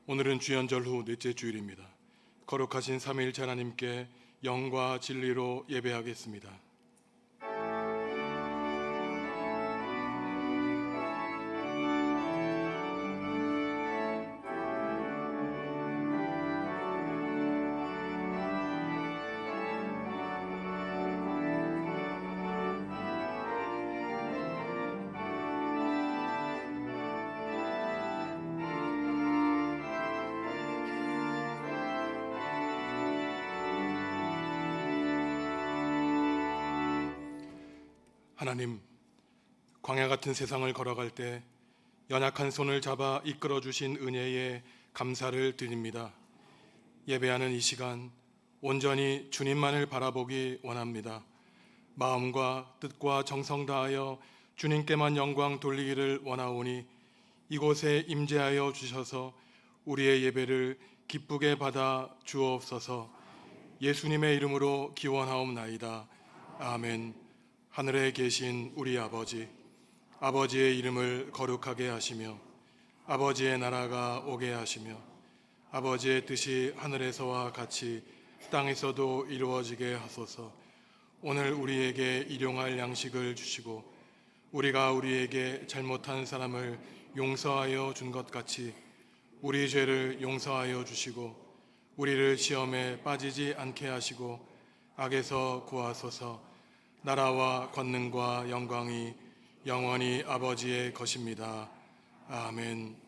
오늘은 주연절 후 넷째 주일입니다. 거룩하신 삼위일체 하나님께 영과 진리로 예배하겠습니다. 하나님, 광야 같은 세상을 걸어갈 때 연약한 손을 잡아 이끌어 주신 은혜에 감사를 드립니다. 예배하는 이 시간 온전히 주님만을 바라보기 원합니다. 마음과 뜻과 정성 다하여 주님께만 영광 돌리기를 원하오니 이곳에 임재하여 주셔서 우리의 예배를 기쁘게 받아 주옵소서. 예수님의 이름으로 기원하옵나이다. 아멘. 하늘에 계신 우리 아버지, 아버지의 이름을 거룩하게 하시며 아버지의 나라가 오게 하시며 아버지의 뜻이 하늘에서와 같이 땅에서도 이루어지게 하소서. 오늘 우리에게 일용할 양식을 주시고 우리가 우리에게 잘못한 사람을 용서하여 준 것 같이 우리 죄를 용서하여 주시고 우리를 시험에 빠지지 않게 하시고 악에서 구하소서. 나라와 권능과 영광이 영원히 아버지의 것입니다. 아멘.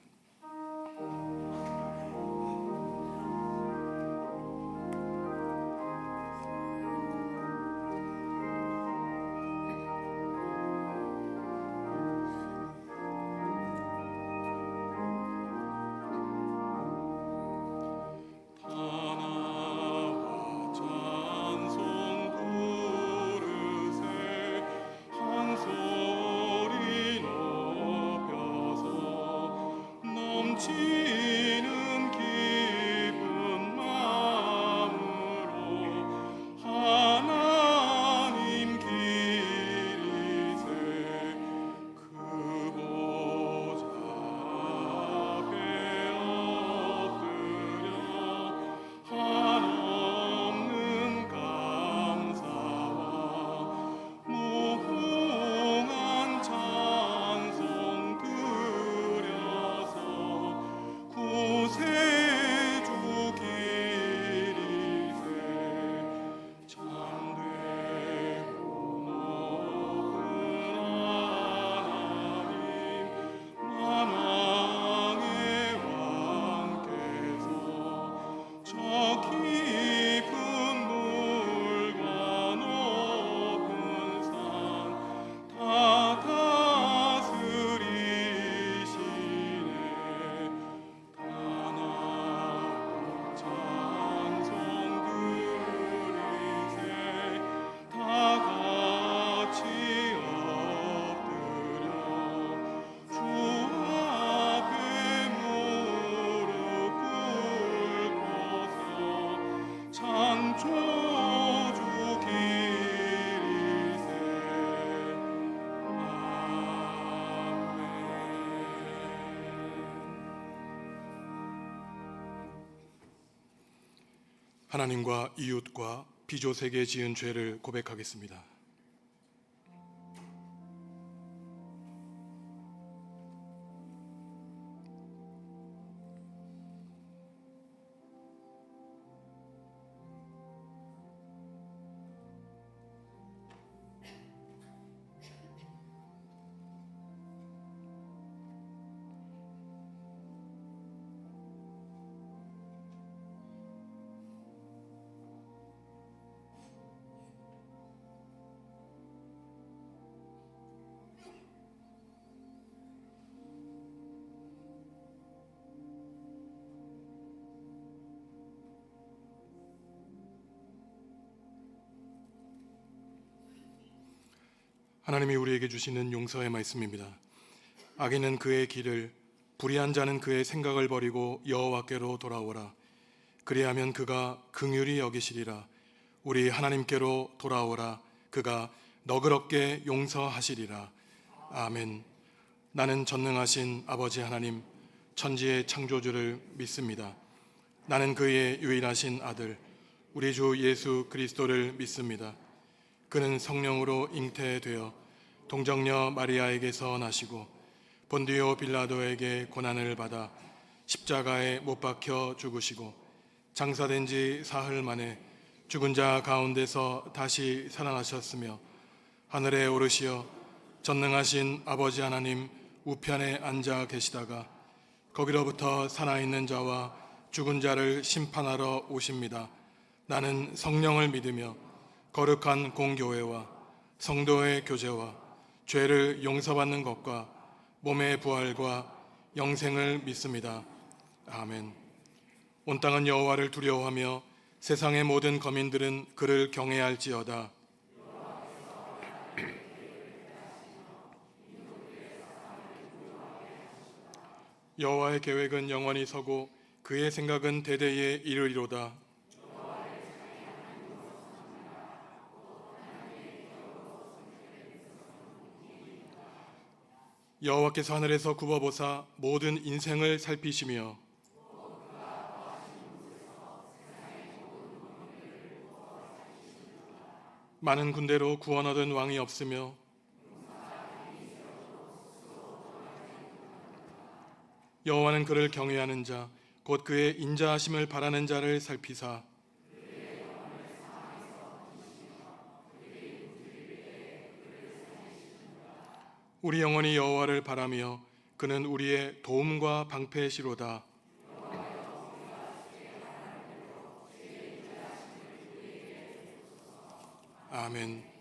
하나님과 이웃과 비조세계 지은 죄를 고백하겠습니다. 하나님이 우리에게 주시는 용서의 말씀입니다. 악인은 그의 길을, 불의한 자는 그의 생각을 버리고 여호와께로 돌아오라. 그리하면 그가 긍휼히 여기시리라. 우리 하나님께로 돌아오라. 그가 너그럽게 용서하시리라. 아멘. 나는 전능하신 아버지 하나님, 천지의 창조주를 믿습니다. 나는 그의 유일하신 아들 우리 주 예수 그리스도를 믿습니다. 그는 성령으로 잉태되어 동정녀 마리아에게서 나시고 본디오 빌라도에게 고난을 받아 십자가에 못 박혀 죽으시고 장사된 지 사흘 만에 죽은 자 가운데서 다시 살아나셨으며 하늘에 오르시어 전능하신 아버지 하나님 우편에 앉아 계시다가 거기로부터 살아있는 자와 죽은 자를 심판하러 오십니다. 나는 성령을 믿으며 거룩한 공교회와 성도의 교제와 죄를 용서받는 것과 몸의 부활과 영생을 믿습니다. 아멘. 온 땅은 여호와를 두려워하며 세상의 모든 거민들은 그를 경외할지어다. 여호와의 계획은 영원히 서고 그의 생각은 대대에 이르리로다. 여호와께서 하늘에서 굽어보사 모든 인생을 살피시며 많은 군대로 구원 얻은 왕이 없으며 여호와는 그를 경외하는 자 곧 그의 인자하심을 바라는 자를 살피사 우리 영혼이 여호와를 바라며 그는 우리의 도움과 방패시로다. 아멘.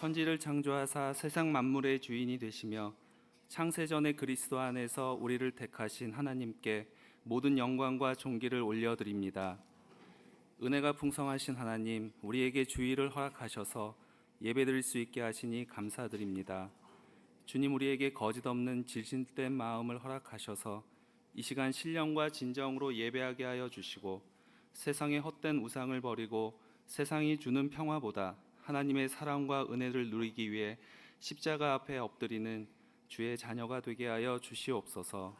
천지를 창조하사 세상 만물의 주인이 되시며 창세전에 그리스도 안에서 우리를 택하신 하나님께 모든 영광과 존귀를 올려드립니다. 은혜가 풍성하신 하나님, 우리에게 주의를 허락하셔서 예배드릴 수 있게 하시니 감사드립니다. 주님, 우리에게 거짓 없는 진실된 마음을 허락하셔서 이 시간 신령과 진정으로 예배하게 하여 주시고, 세상의 헛된 우상을 버리고 세상이 주는 평화보다 하나님의 사랑과 은혜를 누리기 위해 십자가 앞에 엎드리는 주의 자녀가 되게 하여 주시옵소서.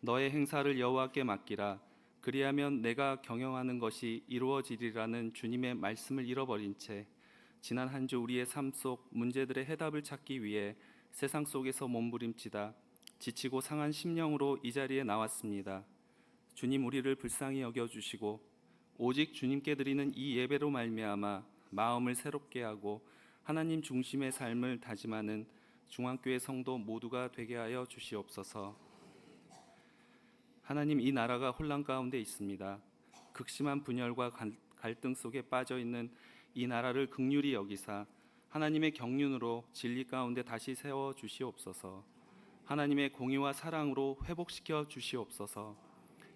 너의 행사를 여호와께 맡기라. 그리하면 내가 경영하는 것이 이루어지리라는 주님의 말씀을 잃어버린 채 지난 한 주 우리의 삶 속 문제들의 해답을 찾기 위해 세상 속에서 몸부림치다 지치고 상한 심령으로 이 자리에 나왔습니다. 주님, 우리를 불쌍히 여겨주시고 오직 주님께 드리는 이 예배로 말미암아 마음을 새롭게 하고 하나님 중심의 삶을 다짐하는 중앙교회 성도 모두가 되게 하여 주시옵소서. 하나님, 이 나라가 혼란 가운데 있습니다. 극심한 분열과 갈등 속에 빠져 있는 이 나라를 긍휼히 여기사 하나님의 경륜으로 진리 가운데 다시 세워 주시옵소서. 하나님의 공의와 사랑으로 회복시켜 주시옵소서.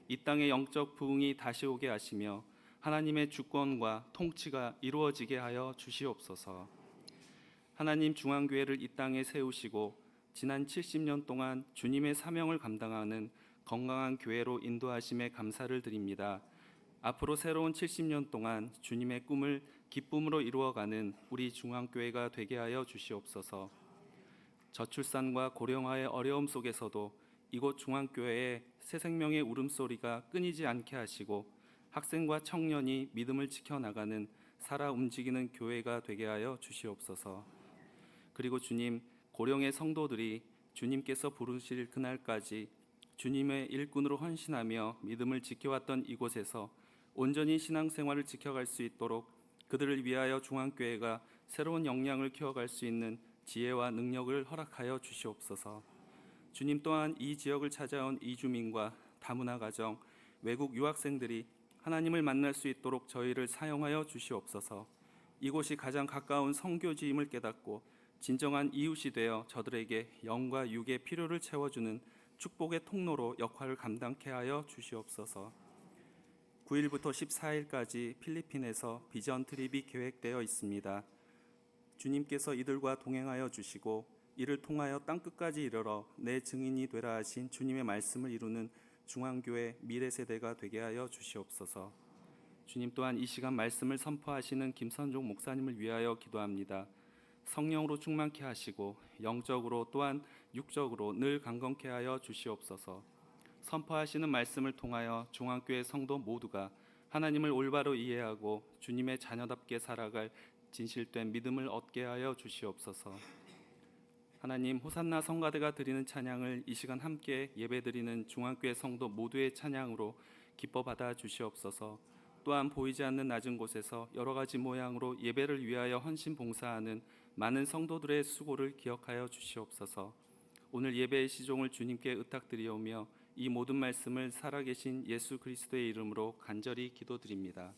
이 땅의 영적 부흥이 다시 오게 하시며 하나님의 주권과 통치가 이루어지게 하여 주시옵소서. 하나님, 중앙교회를 이 땅에 세우시고 지난 70년 동안 주님의 사명을 감당하는 건강한 교회로 인도하심에 감사를 드립니다. 앞으로 새로운 70년 동안 주님의 꿈을 기쁨으로 이루어가는 우리 중앙교회가 되게 하여 주시옵소서. 저출산과 고령화의 어려움 속에서도 이곳 중앙교회에 새 생명의 울음소리가 끊이지 않게 하시고 학생과 청년이 믿음을 지켜나가는 살아 움직이는 교회가 되게 하여 주시옵소서. 그리고 주님, 고령의 성도들이 주님께서 부르실 그날까지 주님의 일꾼으로 헌신하며 믿음을 지켜왔던 이곳에서 온전히 신앙생활을 지켜갈 수 있도록 그들을 위하여 중앙교회가 새로운 역량을 키워갈 수 있는 지혜와 능력을 허락하여 주시옵소서. 주님, 또한 이 지역을 찾아온 이주민과 다문화 가정, 외국 유학생들이 하나님을 만날 수 있도록 저희를 사용하여 주시옵소서. 이곳이 가장 가까운 선교지임을 깨닫고 진정한 이웃이 되어 저들에게 영과 육의 필요를 채워주는 축복의 통로로 역할을 감당케 하여 주시옵소서. 9일부터 14일까지 필리핀에서 비전 트립이 계획되어 있습니다. 주님께서 이들과 동행하여 주시고 이를 통하여 땅끝까지 이르러 내 증인이 되라 하신 주님의 말씀을 이루는 중앙교회 미래 세대가 되게 하여 주시옵소서. 주님, 또한 이 시간 말씀을 선포하시는 김선종 목사님을 위하여 기도합니다. 성령으로 충만케 하시고 영적으로 또한 육적으로 늘 강건케 하여 주시옵소서. 선포하시는 말씀을 통하여 중앙교회 성도 모두가 하나님을 올바로 이해하고 주님의 자녀답게 살아갈 진실된 믿음을 얻게 하여 주시옵소서. 하나님, 호산나 성가대가 드리는 찬양을 이 시간 함께 예배드리는 중앙교회 성도 모두의 찬양으로 기뻐 받아 주시옵소서. 또한 보이지 않는 낮은 곳에서 여러 가지 모양으로 예배를 위하여 헌신 봉사하는 많은 성도들의 수고를 기억하여 주시옵소서. 오늘 예배의 시종을 주님께 의탁드리오며 이 모든 말씀을 살아계신 예수 그리스도의 이름으로 간절히 기도드립니다.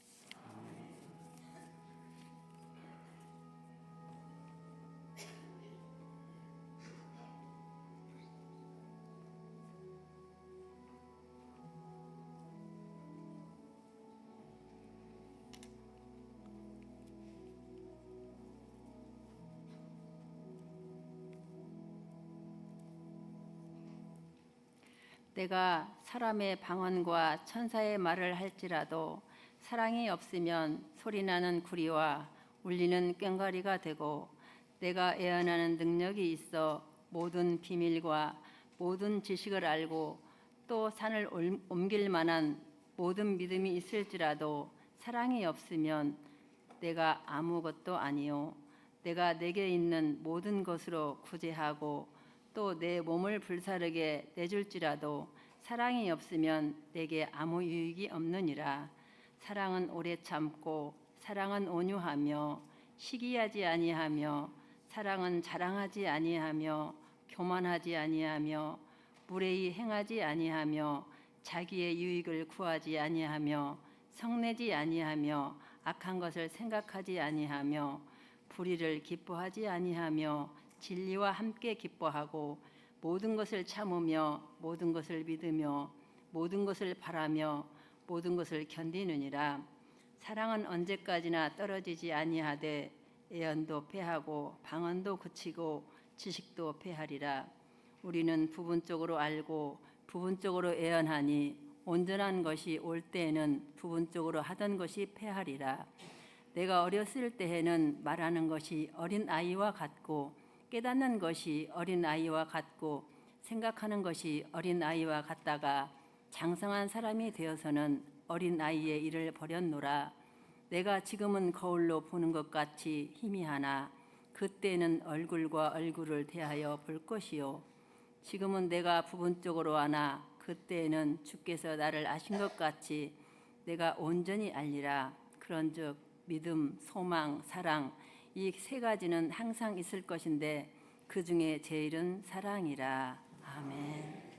내가 사람의 방언과 천사의 말을 할지라도 사랑이 없으면 소리나는 구리와 울리는 꽹과리가 되고, 내가 애언하는 능력이 있어 모든 비밀과 모든 지식을 알고 또 산을 옮길 만한 모든 믿음이 있을지라도 사랑이 없으면 내가 아무것도 아니요 내가 내게 있는 모든 것으로 구제하고 또 내 몸을 불사르게 내줄지라도 사랑이 없으면 내게 아무 유익이 없느니라. 사랑은 오래 참고 사랑은 온유하며 시기하지 아니하며 사랑은 자랑하지 아니하며 교만하지 아니하며 무례히 행하지 아니하며 자기의 유익을 구하지 아니하며 성내지 아니하며 악한 것을 생각하지 아니하며 불의를 기뻐하지 아니하며 진리와 함께 기뻐하고 모든 것을 참으며 모든 것을 믿으며 모든 것을 바라며 모든 것을 견디느니라. 사랑은 언제까지나 떨어지지 아니하되 애언도 패하고 방언도 그치고 지식도 패하리라. 우리는 부분적으로 알고 부분적으로 애언하니 온전한 것이 올 때에는 부분적으로 하던 것이 패하리라. 내가 어렸을 때에는 말하는 것이 어린 아이와 같고 깨닫는 것이 어린 아이와 같고 생각하는 것이 어린 아이와 같다가 장성한 사람이 되어서는 어린 아이의 일을 버렸노라. 내가 지금은 거울로 보는 것 같이 희미하나 그때는 얼굴과 얼굴을 대하여 볼 것이요. 지금은 내가 부분적으로 아나 그때에는 주께서 나를 아신 것 같이 내가 온전히 알리라. 그런즉 믿음, 소망, 사랑 이 세 가지는 항상 있을 것인데 그 중에 제일은 사랑이라. 아멘.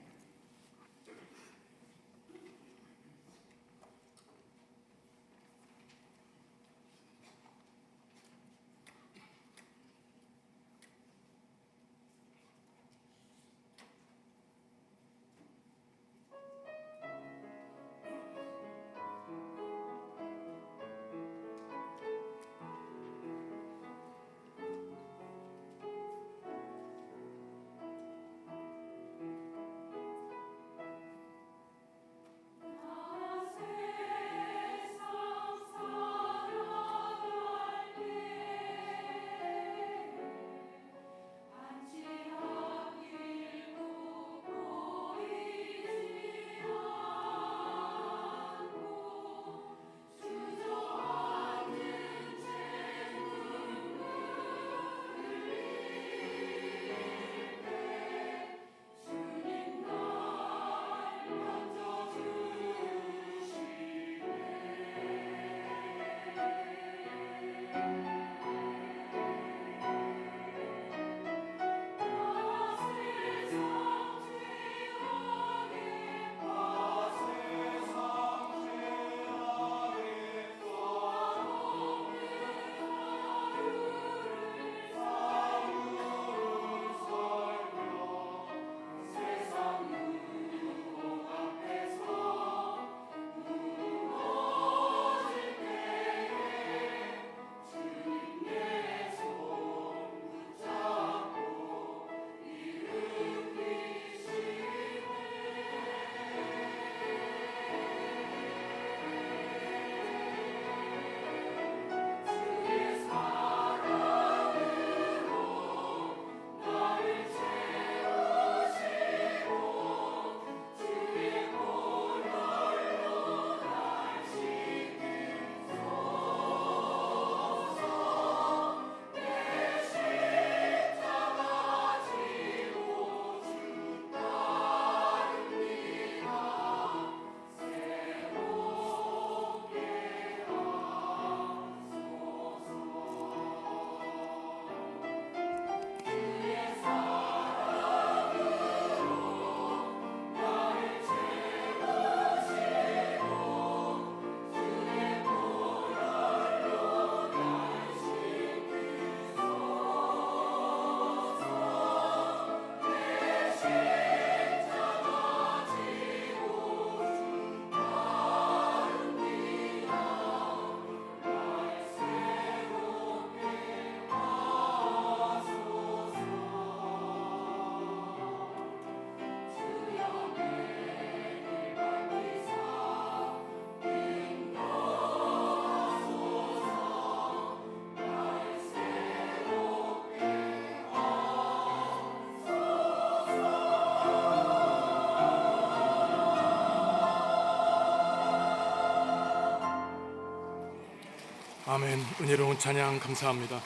아멘. 은혜로운 찬양 감사합니다.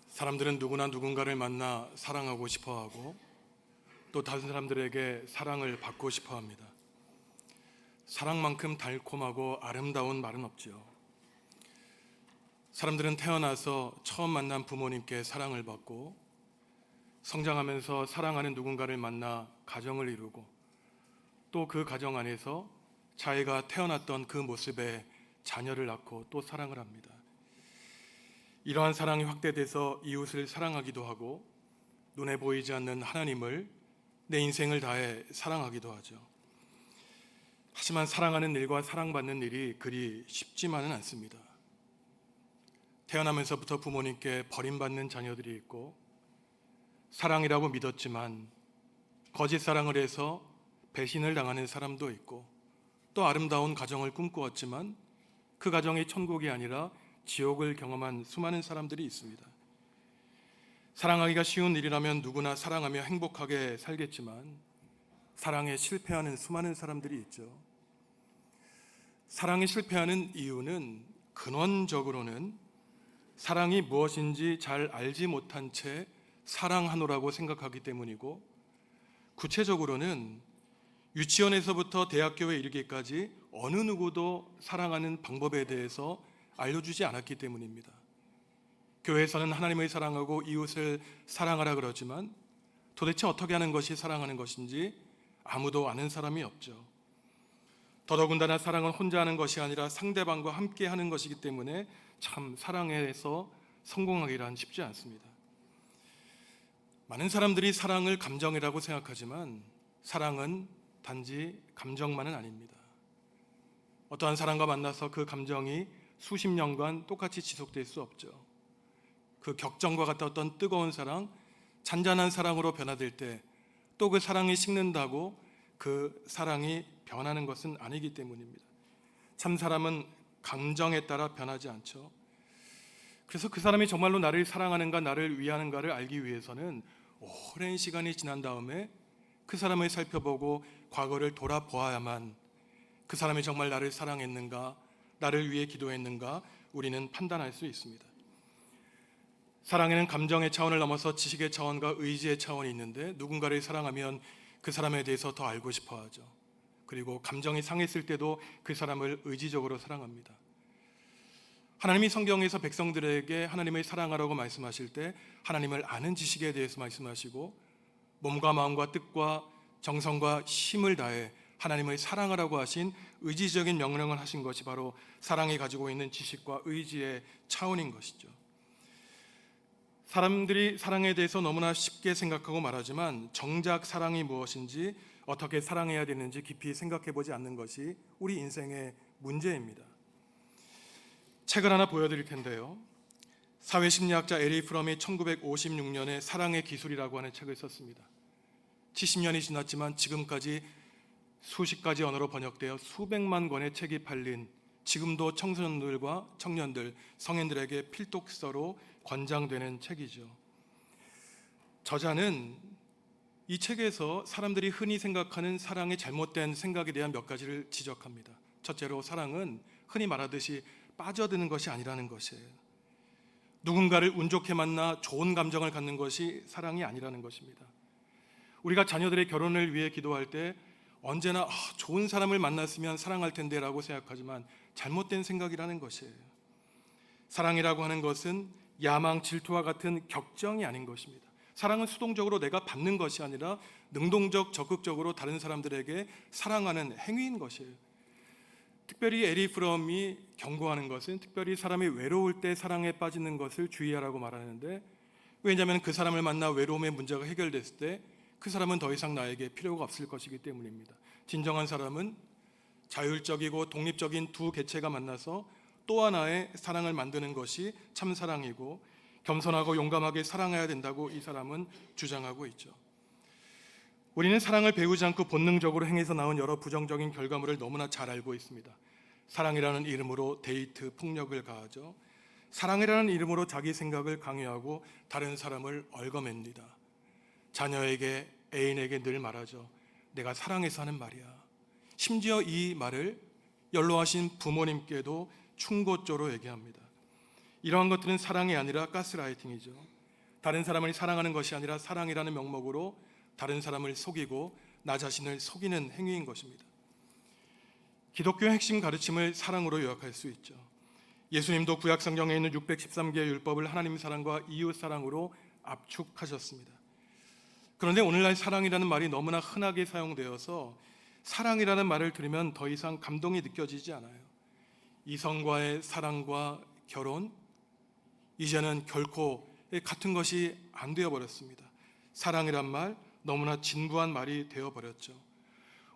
사람들은 누구나 누군가를 만나 사랑하고 싶어하고 또 다른 사람들에게 사랑을 받고 싶어합니다. 사랑만큼 달콤하고 아름다운 말은 없지요. 사람들은 태어나서 처음 만난 부모님께 사랑을 받고 성장하면서 사랑하는 누군가를 만나 가정을 이루고 또 그 가정 안에서 자기가 태어났던 그 모습에 자녀를 낳고 또 사랑을 합니다. 이러한 사랑이 확대돼서 이웃을 사랑하기도 하고 눈에 보이지 않는 하나님을 내 인생을 다해 사랑하기도 하죠. 하지만 사랑하는 일과 사랑받는 일이 그리 쉽지만은 않습니다. 태어나면서부터 부모님께 버림받는 자녀들이 있고, 사랑이라고 믿었지만 거짓 사랑을 해서 배신을 당하는 사람도 있고, 또 아름다운 가정을 꿈꾸었지만 그 가정이 천국이 아니라 지옥을 경험한 수많은 사람들이 있습니다. 사랑하기가 쉬운 일이라면 누구나 사랑하며 행복하게 살겠지만 사랑에 실패하는 수많은 사람들이 있죠. 사랑에 실패하는 이유는 근원적으로는 사랑이 무엇인지 잘 알지 못한 채 사랑하노라고 생각하기 때문이고, 구체적으로는 유치원에서부터 대학교에 이르기까지 어느 누구도 사랑하는 방법에 대해서 알려주지 않았기 때문입니다. 교회에서는 하나님을 사랑하고 이웃을 사랑하라 그러지만 도대체 어떻게 하는 것이 사랑하는 것인지 아무도 아는 사람이 없죠. 더더군다나 사랑은 혼자 하는 것이 아니라 상대방과 함께 하는 것이기 때문에 참 사랑에서 성공하기란 쉽지 않습니다. 많은 사람들이 사랑을 감정이라고 생각하지만 사랑은 단지 감정만은 아닙니다. 어떠한 사람과 만나서 그 감정이 수십 년간 똑같이 지속될 수 없죠. 그 격정과 같은 어떤 뜨거운 사랑, 잔잔한 사랑으로 변화될 때 또 그 사랑이 식는다고 그 사랑이 변하는 것은 아니기 때문입니다. 참 사람은 감정에 따라 변하지 않죠. 그래서 그 사람이 정말로 나를 사랑하는가 나를 위하는가를 알기 위해서는 오랜 시간이 지난 다음에 그 사람을 살펴보고 과거를 돌아보아야만 그 사람이 정말 나를 사랑했는가, 나를 위해 기도했는가 우리는 판단할 수 있습니다. 사랑에는 감정의 차원을 넘어서 지식의 차원과 의지의 차원이 있는데, 누군가를 사랑하면 그 사람에 대해서 더 알고 싶어 하죠. 그리고 감정이 상했을 때도 그 사람을 의지적으로 사랑합니다. 하나님이 성경에서 백성들에게 하나님을 사랑하라고 말씀하실 때 하나님을 아는 지식에 대해서 말씀하시고, 몸과 마음과 뜻과 정성과 힘을 다해 하나님을 사랑하라고 하신 의지적인 명령을 하신 것이 바로 사랑이 가지고 있는 지식과 의지의 차원인 것이죠. 사람들이 사랑에 대해서 너무나 쉽게 생각하고 말하지만 정작 사랑이 무엇인지, 어떻게 사랑해야 되는지 깊이 생각해 보지 않는 것이 우리 인생의 문제입니다. 책을 하나 보여드릴 텐데요. 사회심리학자 에리 프롬이 1956년에 사랑의 기술이라고 하는 책을 썼습니다. 70년이 지났지만 지금까지 수십 가지 언어로 번역되어 수백만 권의 책이 팔린, 지금도 청소년들과 청년들, 성인들에게 필독서로 권장되는 책이죠. 저자는 이 책에서 사람들이 흔히 생각하는 사랑의 잘못된 생각에 대한 몇 가지를 지적합니다. 첫째로, 사랑은 흔히 말하듯이 빠져드는 것이 아니라는 것이에요. 누군가를 운 좋게 만나 좋은 감정을 갖는 것이 사랑이 아니라는 것입니다. 우리가 자녀들의 결혼을 위해 기도할 때 언제나 좋은 사람을 만났으면 사랑할 텐데 라고 생각하지만 잘못된 생각이라는 것이에요. 사랑이라고 하는 것은 야망, 질투와 같은 격정이 아닌 것입니다. 사랑은 수동적으로 내가 받는 것이 아니라 능동적, 적극적으로 다른 사람들에게 사랑하는 행위인 것이에요. 특별히 에리 프롬이 경고하는 것은 특별히 사람이 외로울 때 사랑에 빠지는 것을 주의하라고 말하는데, 왜냐하면 그 사람을 만나 외로움의 문제가 해결됐을 때 그 사람은 더 이상 나에게 필요가 없을 것이기 때문입니다. 진정한 사람은 자율적이고 독립적인 두 개체가 만나서 또 하나의 사랑을 만드는 것이 참 사랑이고, 겸손하고 용감하게 사랑해야 된다고 이 사람은 주장하고 있죠. 우리는 사랑을 배우지 않고 본능적으로 행해서 나온 여러 부정적인 결과물을 너무나 잘 알고 있습니다. 사랑이라는 이름으로 데이트, 폭력을 가하죠. 사랑이라는 이름으로 자기 생각을 강요하고 다른 사람을 얽어맵니다. 자녀에게, 애인에게 늘 말하죠. 내가 사랑해서 하는 말이야. 심지어 이 말을 연로하신 부모님께도 충고조로 얘기합니다. 이러한 것들은 사랑이 아니라 가스라이팅이죠. 다른 사람을 사랑하는 것이 아니라 사랑이라는 명목으로 다른 사람을 속이고 나 자신을 속이는 행위인 것입니다. 기독교의 핵심 가르침을 사랑으로 요약할 수 있죠. 예수님도 구약 성경에 있는 613개의 율법을 하나님 사랑과 이웃 사랑으로 압축하셨습니다. 그런데 오늘날 사랑이라는 말이 너무나 흔하게 사용되어서 사랑이라는 말을 들으면 더 이상 감동이 느껴지지 않아요. 이성과의 사랑과 결혼, 이제는 결코 같은 것이 안 되어버렸습니다. 사랑이란 말 너무나 진부한 말이 되어버렸죠.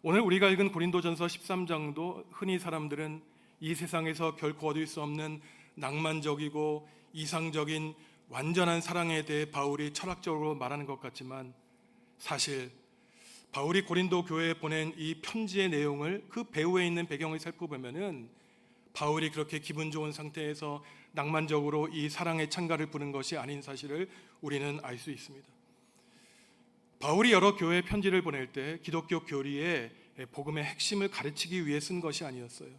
오늘 우리가 읽은 고린도전서 13장도 흔히 사람들은 이 세상에서 결코 얻을 수 없는 낭만적이고 이상적인 완전한 사랑에 대해 바울이 철학적으로 말하는 것 같지만, 사실 바울이 고린도 교회에 보낸 이 편지의 내용을 그 배후에 있는 배경을 살펴보면은 바울이 그렇게 기분 좋은 상태에서 낭만적으로 이 사랑의 찬가를 부는 것이 아닌 사실을 우리는 알 수 있습니다. 바울이 여러 교회에 편지를 보낼 때 기독교 교리의 복음의 핵심을 가르치기 위해 쓴 것이 아니었어요.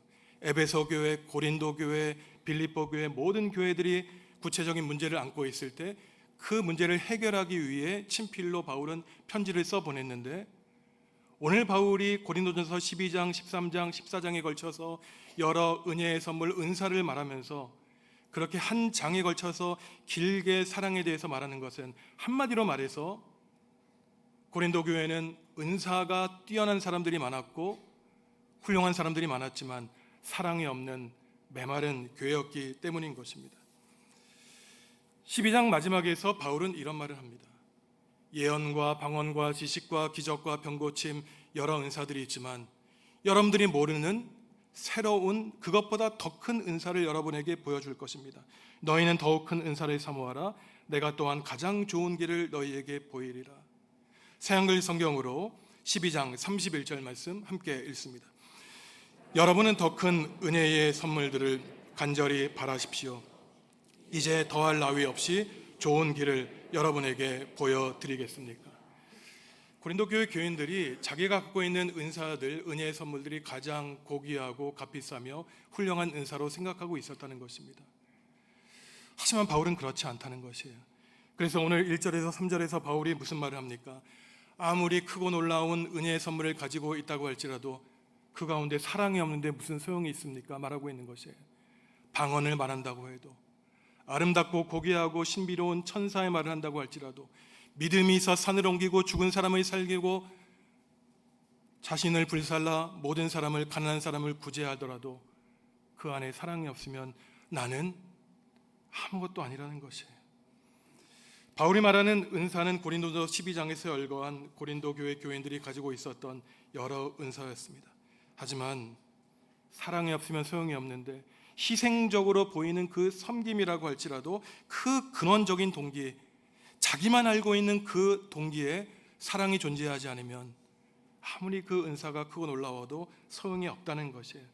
에베소 교회, 고린도 교회, 빌립보 교회 모든 교회들이 구체적인 문제를 안고 있을 때 그 문제를 해결하기 위해 친필로 바울은 편지를 써 보냈는데, 오늘 바울이 고린도전서 12장, 13장, 14장에 걸쳐서 여러 은혜의 선물, 은사를 말하면서 그렇게 한 장에 걸쳐서 길게 사랑에 대해서 말하는 것은 한마디로 말해서 고린도 교회는 은사가 뛰어난 사람들이 많았고 훌륭한 사람들이 많았지만 사랑이 없는 메마른 교회였기 때문인 것입니다. 12장 마지막에서 바울은 이런 말을 합니다. 예언과 방언과 지식과 기적과 병고침 여러 은사들이 있지만 여러분들이 모르는 새로운 그것보다 더 큰 은사를 여러분에게 보여줄 것입니다. 너희는 더욱 큰 은사를 사모하라. 내가 또한 가장 좋은 길을 너희에게 보이리라. 새한글 성경으로 12장 31절 말씀 함께 읽습니다. 여러분은 더 큰 은혜의 선물들을 간절히 바라십시오. 이제 더할 나위 없이 좋은 길을 여러분에게 보여드리겠습니까? 고린도 교회 교인들이 자기가 갖고 있는 은사들, 은혜의 선물들이 가장 고귀하고 값비싸며 훌륭한 은사로 생각하고 있었다는 것입니다. 하지만 바울은 그렇지 않다는 것이에요. 그래서 오늘 1절에서 3절에서 바울이 무슨 말을 합니까? 아무리 크고 놀라운 은혜의 선물을 가지고 있다고 할지라도 그 가운데 사랑이 없는데 무슨 소용이 있습니까? 말하고 있는 것이에요. 방언을 말한다고 해도, 아름답고 고귀하고 신비로운 천사의 말을 한다고 할지라도, 믿음이 있어 산을 옮기고 죽은 사람을 살리고 자신을 불살라 모든 사람을, 가난한 사람을 구제하더라도 그 안에 사랑이 없으면 나는 아무것도 아니라는 것이에요. 바울이 말하는 은사는 고린도서 12장에서 열거한 고린도 교회 교인들이 가지고 있었던 여러 은사였습니다. 하지만 사랑이 없으면 소용이 없는데, 희생적으로 보이는 그 섬김이라고 할지라도 그 근원적인 동기, 자기만 알고 있는 그 동기에 사랑이 존재하지 않으면 아무리 그 은사가 크고 놀라워도 소용이 없다는 것이에요.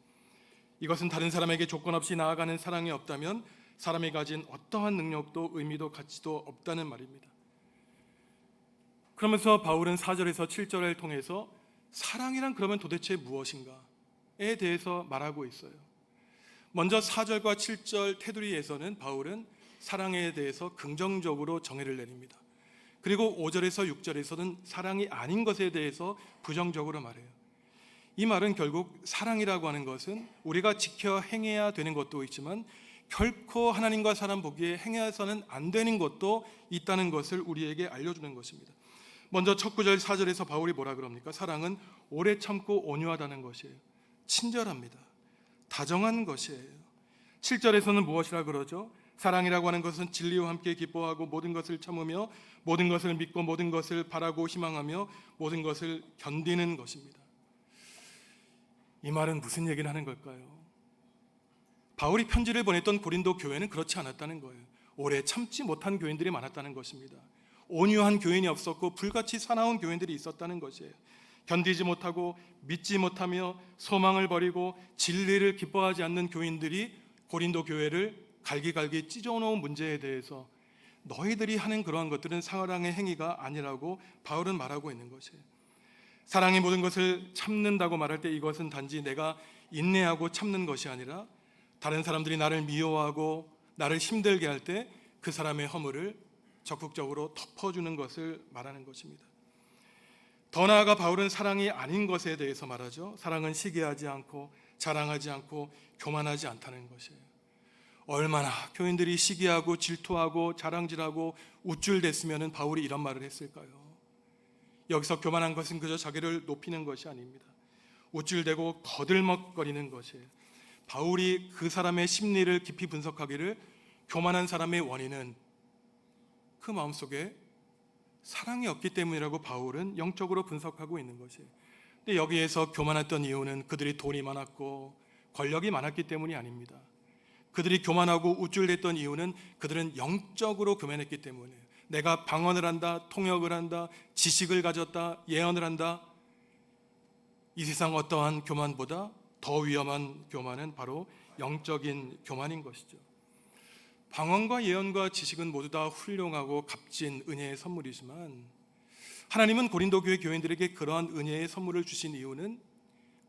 이것은 다른 사람에게 조건 없이 나아가는 사랑이 없다면 사람이 가진 어떠한 능력도 의미도 가치도 없다는 말입니다. 그러면서 바울은 4절에서 7절을 통해서 사랑이란 그러면 도대체 무엇인가에 대해서 말하고 있어요. 먼저 4절과 7절 테두리에서는 바울은 사랑에 대해서 긍정적으로 정의를 내립니다. 그리고 5절에서 6절에서는 사랑이 아닌 것에 대해서 부정적으로 말해요. 이 말은 결국 사랑이라고 하는 것은 우리가 지켜 행해야 되는 것도 있지만 결코 하나님과 사람 보기에 행해서는 안 되는 것도 있다는 것을 우리에게 알려주는 것입니다. 먼저 첫 구절 4절에서 바울이 뭐라 그럽니까? 사랑은 오래 참고 온유하다는 것이에요. 친절합니다. 다정한 것이에요. 7절에서는 무엇이라 그러죠? 사랑이라고 하는 것은 진리와 함께 기뻐하고 모든 것을 참으며 모든 것을 믿고 모든 것을 바라고 희망하며 모든 것을 견디는 것입니다. 이 말은 무슨 얘기를 하는 걸까요? 바울이 편지를 보냈던 고린도 교회는 그렇지 않았다는 거예요. 오래 참지 못한 교인들이 많았다는 것입니다. 온유한 교인이 없었고 불같이 사나운 교인들이 있었다는 것이에요. 견디지 못하고 믿지 못하며 소망을 버리고 진리를 기뻐하지 않는 교인들이 고린도 교회를 갈기갈기 찢어놓은 문제에 대해서 너희들이 하는 그러한 것들은 사랑의 행위가 아니라고 바울은 말하고 있는 것이에요. 사랑이 모든 것을 참는다고 말할 때 이것은 단지 내가 인내하고 참는 것이 아니라 다른 사람들이 나를 미워하고 나를 힘들게 할 때 그 사람의 허물을 적극적으로 덮어주는 것을 말하는 것입니다. 더 나아가 바울은 사랑이 아닌 것에 대해서 말하죠. 사랑은 시기하지 않고 자랑하지 않고 교만하지 않다는 것이에요. 얼마나 교인들이 시기하고 질투하고 자랑질하고 우쭐댔으면 바울이 이런 말을 했을까요? 여기서 교만한 것은 그저 자기를 높이는 것이 아닙니다. 우쭐대고 거들먹거리는 것이에요. 바울이 그 사람의 심리를 깊이 분석하기를 교만한 사람의 원인은 그 마음속에 사랑이 없기 때문이라고 바울은 영적으로 분석하고 있는 것이에요. 근데 여기에서 교만했던 이유는 그들이 돈이 많았고 권력이 많았기 때문이 아닙니다. 그들이 교만하고 우쭐댔던 이유는 그들은 영적으로 교만했기 때문이에요. 내가 방언을 한다, 통역을 한다, 지식을 가졌다, 예언을 한다. 이 세상 어떠한 교만보다 더 위험한 교만은 바로 영적인 교만인 것이죠. 방언과 예언과 지식은 모두 다 훌륭하고 값진 은혜의 선물이지만 하나님은 고린도 교회 교인들에게 그러한 은혜의 선물을 주신 이유는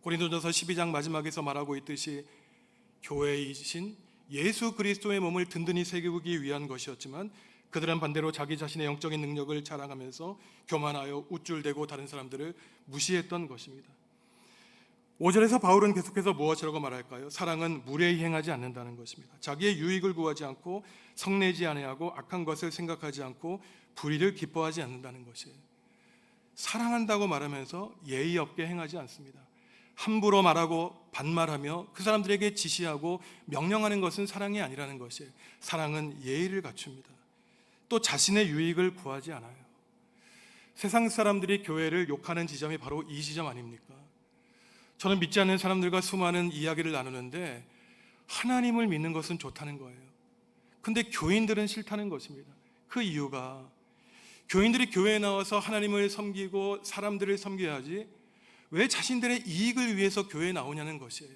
고린도전서 12장 마지막에서 말하고 있듯이 교회이신 예수 그리스도의 몸을 든든히 새기기 위한 것이었지만 그들은 반대로 자기 자신의 영적인 능력을 자랑하면서 교만하여 우쭐대고 다른 사람들을 무시했던 것입니다. 5절에서 바울은 계속해서 무엇이라고 말할까요? 사랑은 무례히 행하지 않는다는 것입니다. 자기의 유익을 구하지 않고 성내지 아니하고 악한 것을 생각하지 않고 불의를 기뻐하지 않는다는 것이에요. 사랑한다고 말하면서 예의 없게 행하지 않습니다. 함부로 말하고 반말하며 그 사람들에게 지시하고 명령하는 것은 사랑이 아니라는 것이에요. 사랑은 예의를 갖춥니다. 또 자신의 유익을 구하지 않아요. 세상 사람들이 교회를 욕하는 지점이 바로 이 지점 아닙니까? 저는 믿지 않는 사람들과 수많은 이야기를 나누는데 하나님을 믿는 것은 좋다는 거예요. 근데 교인들은 싫다는 것입니다. 그 이유가 교인들이 교회에 나와서 하나님을 섬기고 사람들을 섬겨야지 왜 자신들의 이익을 위해서 교회에 나오냐는 것이에요.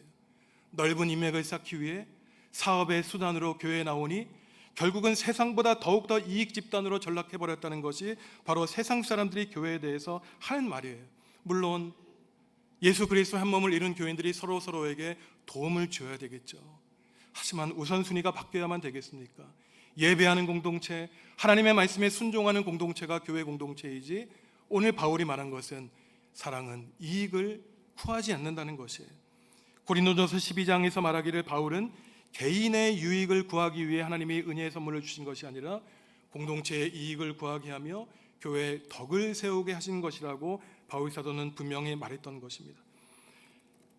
넓은 인맥을 쌓기 위해 사업의 수단으로 교회에 나오니 결국은 세상보다 더욱더 이익 집단으로 전락해버렸다는 것이 바로 세상 사람들이 교회에 대해서 하는 말이에요. 물론 예수 그리스도 한 몸을 이룬 교인들이 서로에게 도움을 줘야 되겠죠. 하지만 우선순위가 바뀌어야만 되겠습니까? 예배하는 공동체, 하나님의 말씀에 순종하는 공동체가 교회 공동체이지 오늘 바울이 말한 것은 사랑은 이익을 구하지 않는다는 것이에요. 고린도전서 12장에서 말하기를 바울은 개인의 유익을 구하기 위해 하나님이 은혜의 선물을 주신 것이 아니라 공동체의 이익을 구하게 하며 교회의 덕을 세우게 하신 것이라고 바울 사도는 분명히 말했던 것입니다.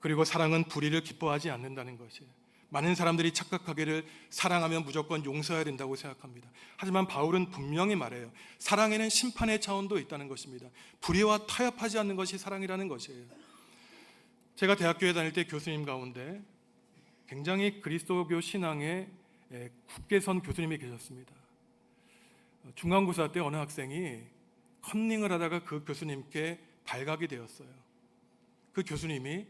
그리고 사랑은 불의를 기뻐하지 않는다는 것이에요. 많은 사람들이 착각하기를 사랑하면 무조건 용서해야 된다고 생각합니다. 하지만 바울은 분명히 말해요. 사랑에는 심판의 차원도 있다는 것입니다. 불의와 타협하지 않는 것이 사랑이라는 것이에요. 제가 대학교에 다닐 때 교수님 가운데 굉장히 그리스도교 신앙에 굳게 선 교수님이 계셨습니다. 중간고사 때 어느 학생이 컨닝을 하다가 그 교수님께 발각이 되었어요. 그 교수님이